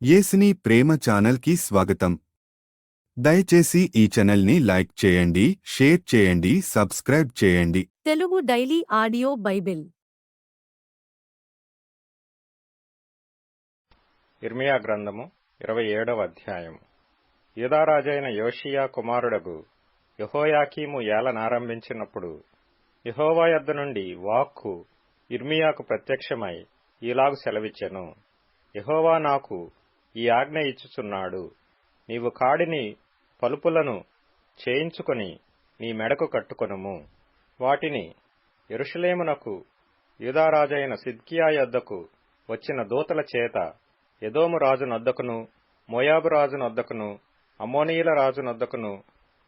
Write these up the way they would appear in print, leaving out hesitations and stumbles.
యేసుని ప్రేమ ఛానల్కి స్వాగతం. దయచేసి ఈ ఛానల్ని లైక్ చేయండి, షేర్ చేయండి, సబ్స్క్రైబ్ చేయండి. తెలుగు డైలీ ఆడియో బైబిల్ ఇర్మియా గ్రంథము 27వ అధ్యాయము. యూదారాజైన యోషియా కుమారుడగు యెహోయాకీము ఏలనారంభించినప్పుడు యెహోవా యొద్ద నుండి వాక్కు ఇర్మియాకు ప్రత్యక్షమై ఈలాగు సెలవిచ్చెను. యెహోవా నాకు ఈ ఆజ్ఞ ఇచ్చుచున్నాడు. నీవు కాడిని పలుపులను చేయించుకొని నీ మెడకు కట్టుకొనుము. వాటిని యెరూషలేమునకు యూదారాజైన సిద్కియా యొద్దకు వచ్చిన దూతల చేత ఎదోము రాజు నొద్దకును, మోయాబు రాజు నొద్దకును, అమ్మోనీయుల రాజు నొద్దకును,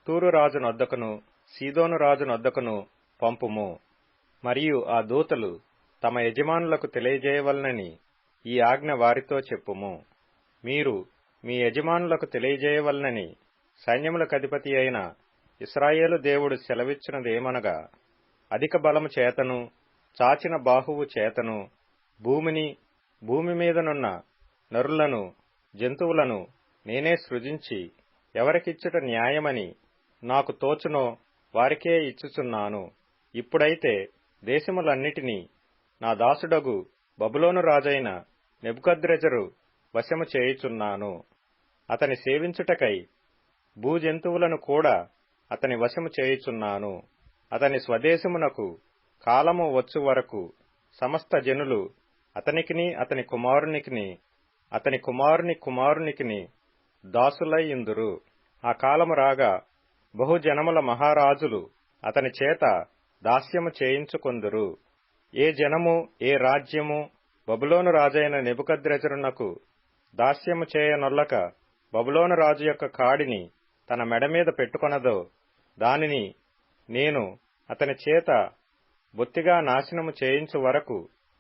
తూరు రాజు నొద్దకును, సీదోను రాజు నొద్దకును పంపుము. మరియు ఆ దూతలు తమ యజమానులకు తెలియజేయవలనని ఈ ఆజ్ఞ వారితో చెప్పుము. మీరు మీ యజమానులకు తెలియజేయవలనని సైన్యములకధిపతి అయిన ఇశ్రాయేలు దేవుడు సెలవిచ్చినదేమనగా, అధిక బలము చేతను చాచిన బాహువు చేతను భూమిని, భూమి మీదనున్న నరులను, జంతువులను నేనే సృజించి ఎవరికిచ్చుట న్యాయమని నాకు తోచునో వారికే ఇచ్చుచున్నాను. ఇప్పుడైతే దేశములన్నిటినీ నా దాసుడగు బబులోను రాజైన నెబుకద్రెజరు వశము చేయుచున్నాను. అతని సేవించుటకై భూజంతువులను కూడా అతని వశము చేయుచున్నాను. అతని స్వదేశమునకు కాలము వచ్చు వరకు సమస్త జనులు అతనికిని, అతని కుమారునికిని, అతని కుమారుని కుమారునికిని దాసులై యుందురు. ఆ కాలము రాగా బహుజనముల మహారాజులు అతని చేత దాస్యము చేయించుకొందురు. ఏ జనము, ఏ రాజ్యము బబులోను రాజైన నెబుకద్రెజరునకు దాస్యము చేయనొల్లక బబులోను రాజు యొక్క కాడిని తన మెడ మీద పెట్టుకొనదో, దానిని నేను అతని చేత బొత్తిగా నాశనము చేయించు వరకు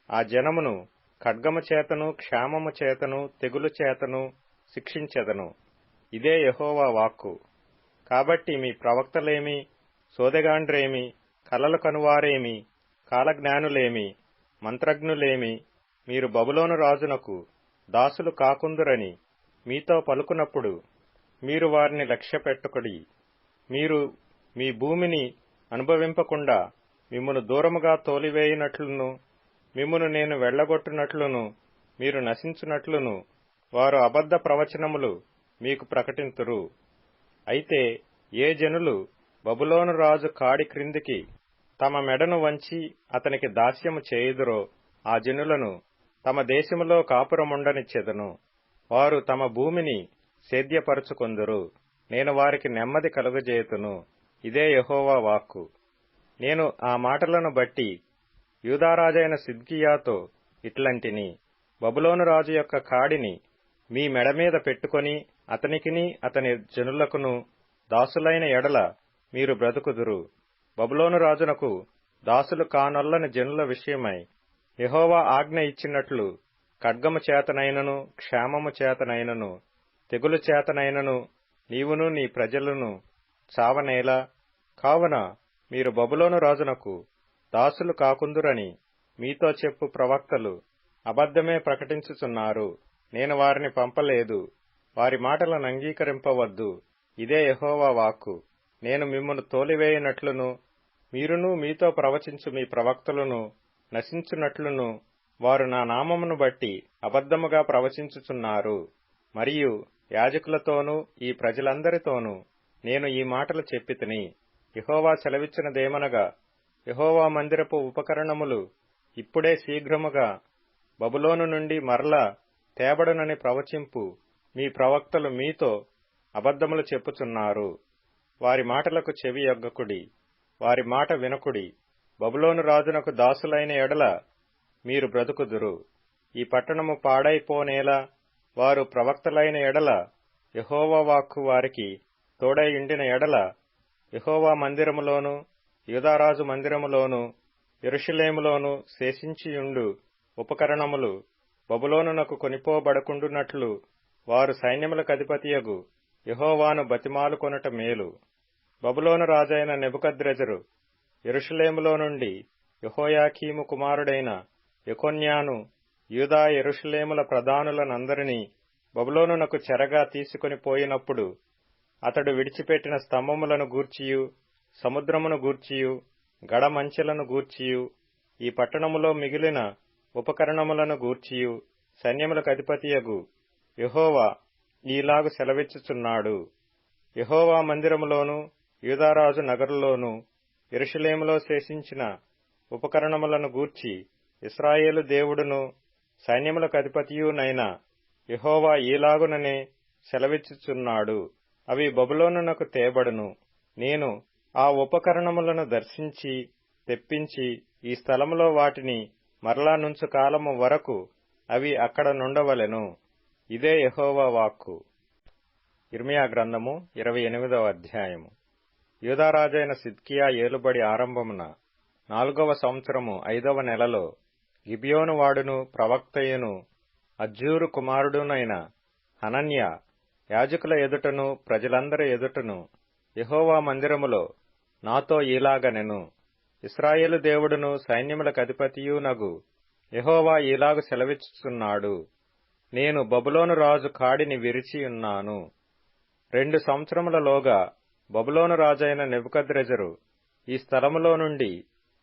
ఆ జనమును ఖడ్గము చేతను, క్షామము చేతను, తెగులు చేతను శిక్షించెదను. ఇదే యెహోవా వాక్కు. కాబట్టి మీ ప్రవక్తలేమి, సోదెగాండ్రేమి, కలలు కనువారేమి, కాలజ్ఞానులేమి, మంత్రజ్ఞులేమి, మీరు బబులోను రాజునకు దాసులు కాకుందురని మీతో పలుకున్నప్పుడు మీరు వారిని లక్ష్యపెట్టుకొడి. మీరు మీ భూమిని అనుభవింపకుండా మిమ్మును దూరముగా తోలివేయునట్లును, మిమ్మును నేను వెళ్లగొట్టునట్లును, మీరు నశించునట్లును వారు అబద్ధ ప్రవచనములు మీకు ప్రకటింతురు. అయితే ఏ జనులు బబులోను రాజు కాడి క్రిందికి తమ మెడను వంచి అతనికి దాస్యము చేయుదురో ఆ జనులను తమ దేశములో కాపురముండనిచ్చెదను. వారు తమ భూమిని సేద్యపరుచుకొందురు. నేను వారికి నెమ్మది కలుగజేతును. ఇదే యెహోవా వాక్కు. నేను ఆ మాటలను బట్టి యూదారాజైన సిద్కియాతో ఇట్లంటిని, బబులోను రాజు యొక్క కాడిని మీ మెడ మీద పెట్టుకొని అతనికిని, అతని జనులకును దాసులైన ఎడల మీరు బ్రతుకుదురు. బబులోను రాజునకు దాసులు కానొల్లని జనుల విషయమై యెహోవా ఆజ్ఞ ఇచ్చినట్లు ఖడ్గము చేతనైనను, క్షామము చేతనైనను, తెగులు చేతనైనను నీవును నీ ప్రజలను చావనేలా. కావున మీరు బబులోను రాజునకు దాసులు కాకుందురని మీతో చెప్పు ప్రవక్తలు అబద్ధమే ప్రకటించుచున్నారు. నేను వారిని పంపలేదు. వారి మాటలను అంగీకరింపవద్దు. ఇదే యెహోవా వాక్కు. నేను మిమ్మును తోలివేయునట్లును, మీరును మీతో ప్రవచించు మీ ప్రవక్తలను నశించునట్లును వారు నా నామమును బట్టి అబద్ధముగా ప్రవచించుచున్నారు. మరియు యాజకులతోనూ ఈ ప్రజలందరితోనూ నేను ఈ మాటలు చెప్పితిని. యెహోవా సెలవిచ్చినదేమనగా, యెహోవా మందిరపు ఉపకరణములు ఇప్పుడే శీఘ్రముగా బబులోను నుండి మరలా తేబడునని ప్రవచింపు మీ ప్రవక్తలు మీతో అబద్ధములు చెప్పుచున్నారు. వారి మాటలకు చెవి యొగ్గకుడి, వారి మాట వినకుడి. బబులోను రాజునకు దాసులైన ఎడల మీరు బ్రతుకుదురు. ఈ పట్టణము పాడైపోనేలా వారు ప్రవక్తలైన ఎడల యెహోవా వాక్కు వారికి తోడైయుండిన ఎడల యెహోవా మందిరములోను, యూదారాజు మందిరములోను, యెరూషలేములోను శేషించియుండు ఉపకరణములు బబులోనునకు కొనిపోబడకుండునట్లు వారు సైన్యములకధిపతియగు యెహోవాను బతిమాలుకొనుట మేలు. బబులోను రాజైన నెబుకద్రెజరు యెరూషలేములో నుండి యెహోయాకీము కుమారుడైన యెకొన్యాను యూదా యెరూషలేముల ప్రధానులనందరినీ బబులోనునకు చెరగా తీసుకొని పోయినప్పుడు అతడు విడిచిపెట్టిన స్తంభములను గూర్చియు సముద్రమును గూర్చియు గడమంచెలను గూర్చియు ఈ పట్టణములో మిగిలిన ఉపకరణములను గూర్చియు సైన్యములకు అధిపతియగు యెహోవా ఈలాగు సెలవిచ్చుచున్నాడు. యెహోవా మందిరములోను యూదారాజు నగరులోను యెరూషలేములో శేషించిన ఉపకరణములను గూర్చి ఇశ్రాయేలు దేవుడును సైన్యములకు అధిపతియునైన యెహోవా ఈలాగుననే సెలవిచ్చుచున్నాడు. అవి బబులోనునకు తేబడును. నేను ఆ ఉపకరణములను దర్శించి తెప్పించి ఈ స్థలములో వాటిని మరలా నుంచు కాలము వరకు అవి అక్కడ నుండవలెను. ఇదే యెహోవా వాక్కు. ఇర్మియా గ్రంథము 28వ అధ్యాయము. యూదారాజైన సిద్కియా ఏలుబడి ఆరంభమున 4వ సంవత్సరము 5వ నెలలో గిబియోను వాడును ప్రవక్తయును అజ్జూరు కుమారుడునైన హనన్యా యాజకుల ఎదుటను ప్రజలందరి ఎదుటను యెహోవా మందిరములో నాతో ఈలాగనెను. ఇశ్రాయేలు దేవుడును సైన్యములకు అధిపతియునగు యెహోవా ఈలాగు సెలవిచ్చుచున్నాడు. నేను బబులోను రాజు కాడిని విరిచియున్నాను. 2 సంవత్సరములలోగా బబులోను రాజైన నెబుకద్రెజరు ఈ స్థలములో నుండి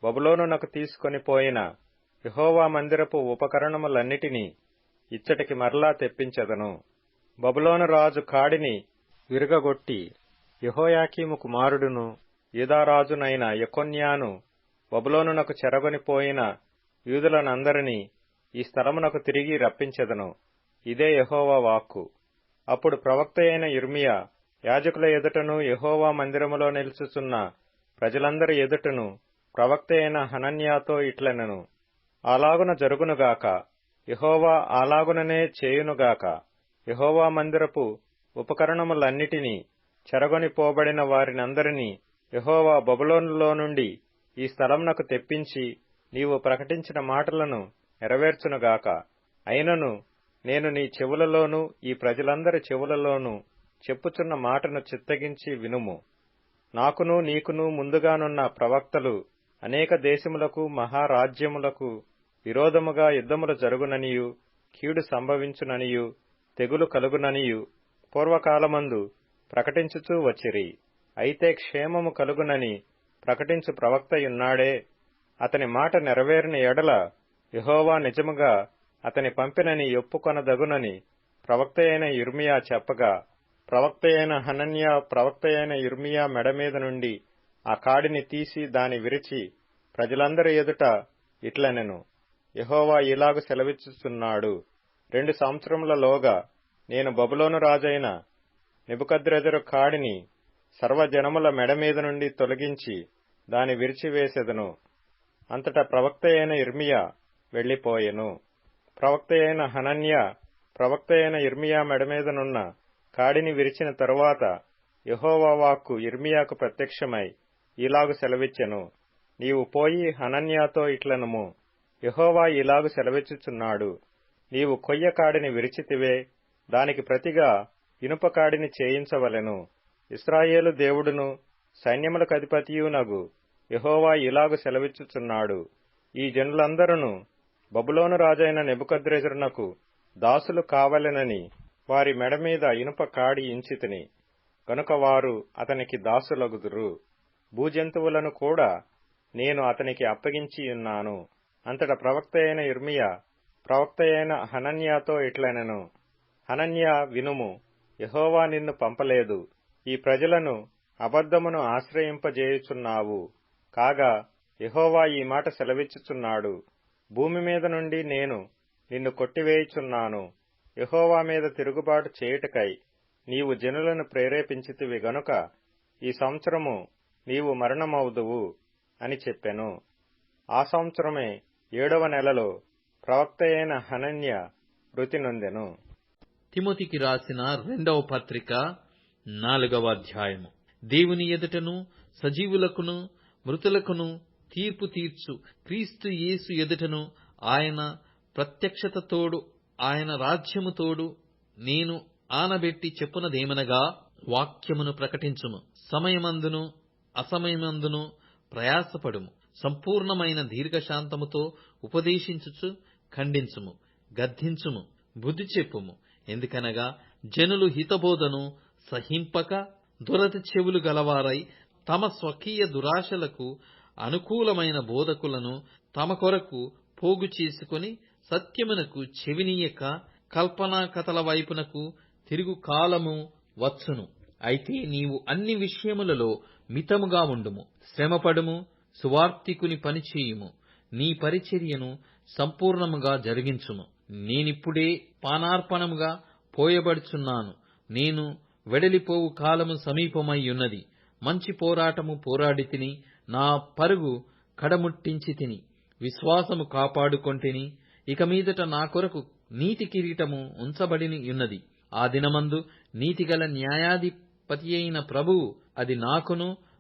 బబులోనునకు తీసుకొని పోయిన యెహోవా మందిరపు ఉపకరణములన్నిటినీ ఇచ్చటికి మరలా తెప్పించెదను. బబులోను రాజు కాడిని విరుగగొట్టి యెహోయాకీము కుమారుడును యూదారాజునైన యెకొన్యాను బబులోనునకు చెరగొనిపోయిన యూదులనందరినీ ఈ స్థలమునకు తిరిగి రప్పించెదను. ఇదే యెహోవా వాక్కు. అప్పుడు ప్రవక్త అయిన ఇర్మియా యాజకుల ఎదుటను యెహోవా మందిరములో నిలుచుచున్న ప్రజలందరి ఎదుటను ప్రవక్త అయిన హనన్యాతో ఇట్లనెను. అలాగున జరుగునుగాక, యెహోవా అలాగుననే చేయునుగాక. యెహోవా మందిరపు ఉపకరణములన్నిటినీ చెరగొనిపోబడిన వారినందరినీ యెహోవా బబులోనులో నుండి ఈ స్థలమునకు తెప్పించి నీవు ప్రకటించిన మాటలను నెరవేర్చునుగాక. అయినను నేను నీ చెవులలోనూ ఈ ప్రజలందరి చెవులలోనూ చెప్పుచున్న మాటను చిత్తగించి వినుము. నాకును నీకును ముందుగానున్న ప్రవక్తలు అనేక దేశములకు మహారాజ్యములకు విరోధముగా యుద్ధములు జరుగుననియు కీడు సంభవించుననియు తెగులు కలుగుననియు పూర్వకాలమందు ప్రకటించుచూ వచ్చిరి. అయితే క్షేమము కలుగునని ప్రకటించు ప్రవక్తయున్నాడే. అతని మాట నెరవేరిన ఎడల యెహోవా నిజముగా అతని పంపినని ఒప్పుకొనదగునని ప్రవక్త అయిన ఇర్మియా చెప్పగా, ప్రవక్త అయిన హనన్యా ప్రవక్త అయిన ఇర్మియా మెడ మీద నుండి ఆ కాడిని తీసి దాని విరిచి ప్రజలందరి ఎదుట ఇట్లనెను. యెహోవా ఇలాగు సెలవిచ్చుచున్నాడు. 2 సంవత్సరములలోగా నేను బబులోను రాజైన నెబుకద్రెజరు కాడిని సర్వజనముల మెడ మీద నుండి తొలగించి దాని విరిచివేసెదను. అంతటా ప్రవక్త అయిన ఇర్మియా వెళ్లిపోయెను. ప్రవక్త అయిన హనన్యా ప్రవక్త అయిన ఇర్మియా మెడ మీదనున్న కాడిని విరిచిన తరువాత యెహోవా వాక్కు ఇర్మియాకు ప్రత్యక్షమై ఇలాగు సెలవిచ్చెను. నీవు పోయి హనన్యాతో ఇట్లనుము. యెహోవా ఇలాగు సెలవిచ్చుచున్నాడు. నీవు కొయ్య కాడిని విరిచితివే, దానికి ప్రతిగా ఇనుప కాడిని చేయించవలెను. ఇశ్రాయేలు దేవుడును సైన్యములకు అధిపతియునగు యెహోవా ఇలాగు సెలవిచ్చుచున్నాడు. ఈ జనులందరూ బబులోను రాజైన నెబుకద్రెజరునకు దాసులు కావలెనని వారి మెడ మీద ఇనుప కాడి ఇంచితిని. గనుక వారు అతనికి దాసులగుదురు. భూజంతువులను కూడా నేను అతనికి అప్పగించియున్నాను. అంతటా ప్రవక్త అయిన ఇర్మియా ప్రవక్త అయిన హనన్యాతో ఇట్లనెను. హనన్యా వినుము, యెహోవా నిన్ను పంపలేదు. ఈ ప్రజలను అబద్ధమును ఆశ్రయింపజేయుచున్నావు. కాగా యెహోవా ఈ మాట సెలవిచ్చుచున్నాడు. భూమి మీద నుండి నేను నిన్ను కొట్టివేయుచున్నాను. యెహోవా మీద తిరుగుబాటు చేయుటకై నీవు జనులను ప్రేరేపించితివి గనుక ఈ సంవత్సరము నీవు మరణమవుదువు అని చెప్పెను. ఆ సంవత్సరమే 7వ నెలలో ప్రవక్త అయిన హనన్యా మృతి నొందెను. తిమోతికి రాసిన 2వ పత్రిక 4వ అధ్యాయము. దేవుని ఎదుటను సజీవులకును మృతులకును తీర్పు తీర్చు క్రీస్తు యేసు ఎదుటను ఆయన ప్రత్యక్షతతోడు ఆయన రాజ్యముతోడు నేను ఆనబెట్టి చెప్పునదేమనగా, వాక్యమును ప్రకటించుము. సమయమందును అసమయమందును ప్రయాసపడుము. సంపూర్ణమైన దీర్ఘశాంతముతో ఉపదేశించుచు ఖండించుము, గద్దించుము, బుద్ధి చెప్పుము. ఎందుకనగా జనులు హితబోధను సహింపక దురద చెవులు గలవారై తమ స్వకీయ దురాశలకు అనుకూలమైన బోధకులను తమ కొరకు పోగు చేసుకుని సత్యమునకు చెవినీయక కల్పనా కథల వైపునకు తిరుగు కాలము వచ్చును. అయితే నీవు అన్ని విషయములలో మితముగా ఉండుము, శ్రమపడుము, సువార్తికుని పనిచేయుము, నీ పరిచర్యను సంపూర్ణముగా జరిగించుము. నేనిప్పుడే పానార్పణముగా పోయబడుచున్నాను. నేను వెడలిపోవు కాలము సమీపమయ్యున్నది. మంచి పోరాటము పోరాడి తిని, నా పరుగు కడముట్టించి తిని, విశ్వాసము కాపాడుకొంటిని. ఇక మీదట నా కొరకు నీతి కిరీటము ఉంచబడి ఉన్నది. ఆ దినమందు నీతిగల న్యాయాధిపతి అయిన ప్రభువు అది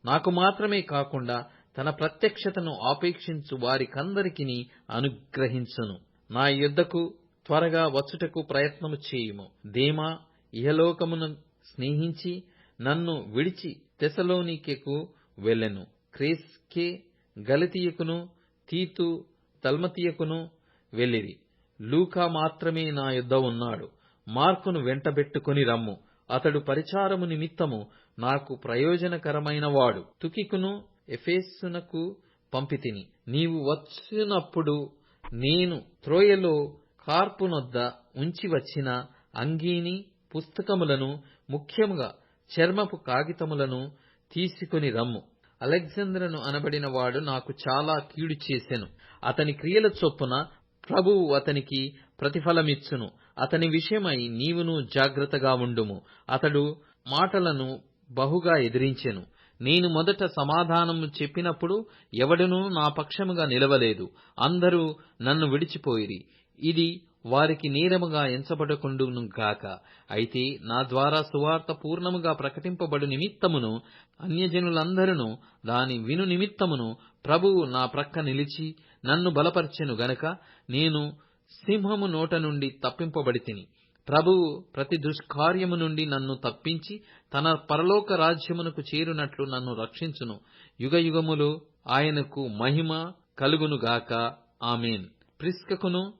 నాకు మాత్రమే కాకుండా తన ప్రత్యక్షతను ఆపేక్షించు వారికందరికిని అనుగ్రహించును. నా యొద్దకు త్వరగా వచ్చుటకు ప్రయత్నము చేయుము. దేమా ఇహలోకమును స్నేహించి నన్ను విడిచి తెసలోనికెకు వెళ్ళెను. క్రేస్కే గలతీయకును తీతు దల్మతీయకును వెళ్ళిరి. లూకా మాత్రమే నా యొద్ద ఉన్నాడు. మార్కును వెంటబెట్టుకుని రమ్ము. అతడు పరిచారము నిమిత్తము నాకు ప్రయోజనకరమైన వాడు. తుకికును ఎఫెసునకు పంపితిని. నీవు వచ్చినప్పుడు నేను త్రోయలో కార్పునొద్ద ఉంచి వచ్చిన అంగీని, పుస్తకములను, ముఖ్యముగా చర్మపు కాగితములను తీసుకుని రమ్ము. అలెగ్జాంద్రను అనబడిన వాడు నాకు చాలా కీడు చేసెను. అతని క్రియల చొప్పున ప్రభువు అతనికి ప్రతిఫలమిచ్చును. అతని విషయమై నీవును జాగ్రత్తగా ఉండుము. అతడు మాటలను బహుగా ఎదిరించెను. నేను మొదట సమాధానము చెప్పినప్పుడు ఎవడునూ నా పక్షముగా నిలవలేదు. అందరూ నన్ను విడిచిపోయిరి. ఇది వారికి నేరముగా ఎంచబడకుండును గాక. అయితే నా ద్వారా సువార్త పూర్ణముగా ప్రకటింపబడు నిమిత్తమును అన్యజనులందరూ దాని విను నిమిత్తమును ప్రభువు నా ప్రక్క నిలిచి నన్ను బలపర్చెను గనక నేను సింహము నోట నుండి తప్పింపబడితిని. ప్రభువు ప్రతి దుష్కార్యము నుండి నన్ను తప్పించి తన పరలోక రాజ్యమునకు చేరునట్లు నన్ను రక్షించును. యుగయుగములు ఆయనకు మహిమ కలుగునుగాక. ఆమేన్. ప్రిస్కకును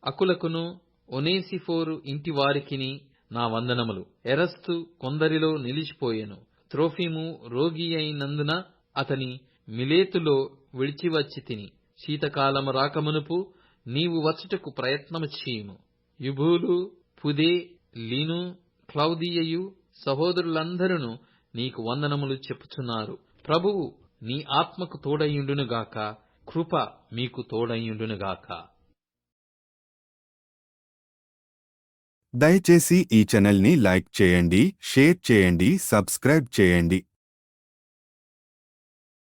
అకులకును ఒనేసిఫోరు ఇంటి వారికిని నా వందనములు. ఎరస్తు కొందరిలో నిలిచిపోయెను. త్రోఫిము రోగి అయినందున అతని మిలేతులో విడిచివచ్చి తిని. శీతకాలము రాకమునుపు నీవు వచ్చుటకు ప్రయత్నము చేయుము. యుబూలు, పుదే, లీను, క్లౌదియయు సహోదరులందరూ నీకు వందనములు చెప్పుచున్నారు. ప్రభువు నీ ఆత్మకు తోడయుండునుగాక. కృప మీకు తోడయుండునుగాక. దయచేసి ఈ ఛానల్ని లైక్ చేయండి, షేర్ చేయండి, సబ్స్క్రైబ్ చేయండి.